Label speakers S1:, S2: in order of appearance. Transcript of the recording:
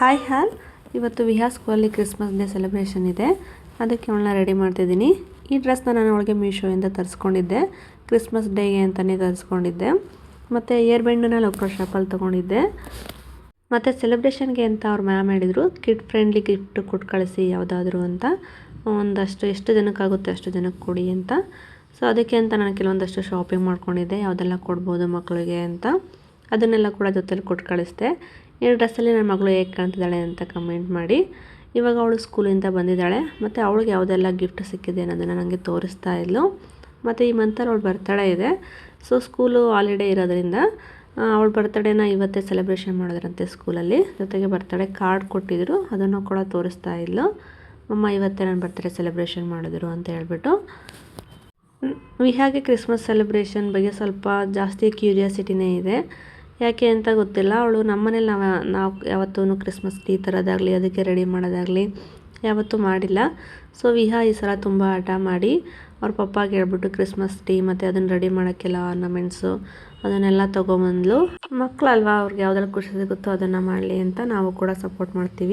S1: Hi ಹಾಲ್, ಇವತ್ತು ವಿಹಾ ಸ್ಕೂಲಲ್ಲಿ Christmas day celebration ಇದೆ. ಅದಕ್ಕೆ ಅವಳನ್ನ ರೆಡಿ ಮಾಡ್ತಿದ್ದೀನಿ. ಈ ಡ್ರೆಸ್ನ ನಾನು ಅವಳಿಗೆ ಮೀಶೋಯಿಂದ ತರಿಸ್ಕೊಂಡಿದ್ದೆ. ಕ್ರಿಸ್ಮಸ್ ಡೇಗೆ ಅಂತಲೇ ತರಿಸ್ಕೊಂಡಿದ್ದೆ. ಮತ್ತು ಇಯರ್ ಬ್ಯಾಂಡನ್ನ ಲೋಕಲ್ ಶಾಪಲ್ಲಿ ತೊಗೊಂಡಿದ್ದೆ. ಮತ್ತು ಸೆಲೆಬ್ರೇಷನ್ಗೆ ಅಂತ ಅವ್ರು ಮ್ಯಾಮ್ ಹೇಳಿದರು, ಕಿಡ್ ಫ್ರೆಂಡ್ಲಿ ಗಿಫ್ಟ್ ಕೊಟ್ಟು ಕಳಿಸಿ ಯಾವುದಾದ್ರೂ ಅಂತ. ಒಂದಷ್ಟು ಎಷ್ಟು ಜನಕ್ಕಾಗುತ್ತೆ ಅಷ್ಟು ಜನಕ್ಕೆ ಕೊಡಿ ಅಂತ. ಸೊ ಅದಕ್ಕೆ ಅಂತ ನಾನು ಕೆಲವೊಂದಷ್ಟು ಶಾಪಿಂಗ್ ಮಾಡ್ಕೊಂಡಿದ್ದೆ, ಯಾವುದೆಲ್ಲ ಕೊಡ್ಬೋದು ಮಕ್ಕಳಿಗೆ ಅಂತ. ಅದನ್ನೆಲ್ಲ ಕೂಡ ಜೊತೆಲಿ ಕೊಟ್ಟು ಕಳಿಸ್ದೆ. ಈ ಡ್ರೆಸ್ಸಲ್ಲಿ ನನ್ನ ಮಗಳು ಹೇಗೆ ಕಾಣ್ತಿದ್ದಾಳೆ ಅಂತ ಕಮೆಂಟ್ ಮಾಡಿ. ಇವಾಗ ಅವಳು ಸ್ಕೂಲಿಂದ ಬಂದಿದ್ದಾಳೆ ಮತ್ತು ಅವಳಿಗೆ ಯಾವುದೆಲ್ಲ ಗಿಫ್ಟ್ ಸಿಕ್ಕಿದೆ ಅನ್ನೋದನ್ನು ನನಗೆ ತೋರಿಸ್ತಾ ಇದ್ಲು. ಮತ್ತು ಈ ಮಂತಲ್ಲಿ ಅವಳು ಬರ್ತಡೇ ಇದೆ. ಸೊ ಸ್ಕೂಲು ಹಾಲಿಡೇ ಇರೋದ್ರಿಂದ ಅವಳ ಬರ್ತಡೇನ ಇವತ್ತೇ ಸೆಲೆಬ್ರೇಷನ್ ಮಾಡಿದ್ರಂತೆ ಸ್ಕೂಲಲ್ಲಿ. ಜೊತೆಗೆ ಬರ್ತಡೇ ಕಾರ್ಡ್ ಕೊಟ್ಟಿದ್ದರು, ಅದನ್ನು ಕೂಡ ತೋರಿಸ್ತಾ ಇದ್ಲು. ಅಮ್ಮ ಇವತ್ತೇ ನನ್ನ ಬರ್ತಡೇ ಸೆಲೆಬ್ರೇಷನ್ ಮಾಡಿದ್ರು ಅಂತ ಹೇಳ್ಬಿಟ್ಟು. ವಿಹಾಗೆ ಕ್ರಿಸ್ಮಸ್ ಸೆಲೆಬ್ರೇಷನ್ ಬಗ್ಗೆ ಸ್ವಲ್ಪ ಜಾಸ್ತಿ ಕ್ಯೂರಿಯಾಸಿಟಿನೇ ಇದೆ. ಯಾಕೆ ಅಂತ ಗೊತ್ತಿಲ್ಲ. ಅವಳು ನಮ್ಮನೇಲಿ ನಾವು ಯಾವತ್ತೂ ಕ್ರಿಸ್ಮಸ್ ಟ್ರೀ ತರೋದಾಗಲಿ ಅದಕ್ಕೆ ರೆಡಿ ಮಾಡೋದಾಗಲಿ ಯಾವತ್ತೂ ಮಾಡಿಲ್ಲ. ಸೊ ವಿಹಾ ಈ ಸಲ ತುಂಬ ಹಠ ಮಾಡಿ ಅವ್ರ ಪಪ್ಪಾಗೆ ಹೇಳ್ಬಿಟ್ಟು ಕ್ರಿಸ್ಮಸ್ ಟ್ರೀ ಮತ್ತು ಅದನ್ನು ರೆಡಿ ಮಾಡೋಕ್ಕೆಲ್ಲ ಆರ್ನಮೆಂಟ್ಸು ಅದನ್ನೆಲ್ಲ ತೊಗೊಂಬಂದ್ಲು. ಮಕ್ಕಳಲ್ವಾ, ಅವ್ರಿಗೆ ಯಾವುದೆಲ್ಲ ಖುಷಿ ಸಿಗುತ್ತೋ ಅದನ್ನು ಮಾಡಲಿ ಅಂತ ನಾವು ಕೂಡ ಸಪೋರ್ಟ್ ಮಾಡ್ತೀವಿ.